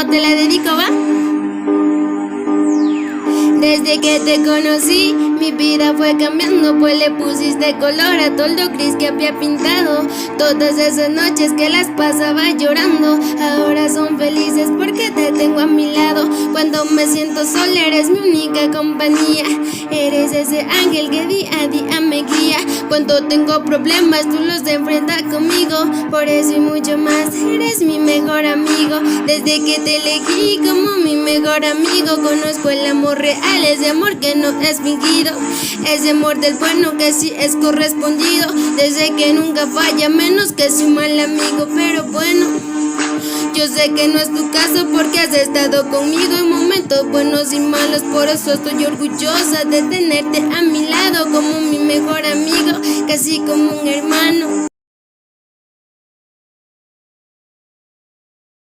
te la dedico, ¿va? Desde que te conocí, mi vida fue cambiando, pues le pusiste color a todo lo gris que había pintado. Todas esas noches que las pasaba llorando, ahora son felices porque te tengo a mi lado. Cuando me siento sola eres mi única compañía, eres ese ángel que día a día me guía. Cuando tengo problemas tú los enfrentas conmigo, por eso y mucho más, eres mi mejor amigo. Desde que te elegí como mi mejor amigo, conozco el amor real, ese amor que no es fingido, ese amor del bueno que sí es correspondido. Desde que nunca falla, menos que soy un mal amigo, pero bueno, yo sé que no es tu caso porque has estado conmigo en momentos buenos y malos. Por eso estoy orgullosa de tenerte a mi lado como mi mejor amigo, casi como un hermano.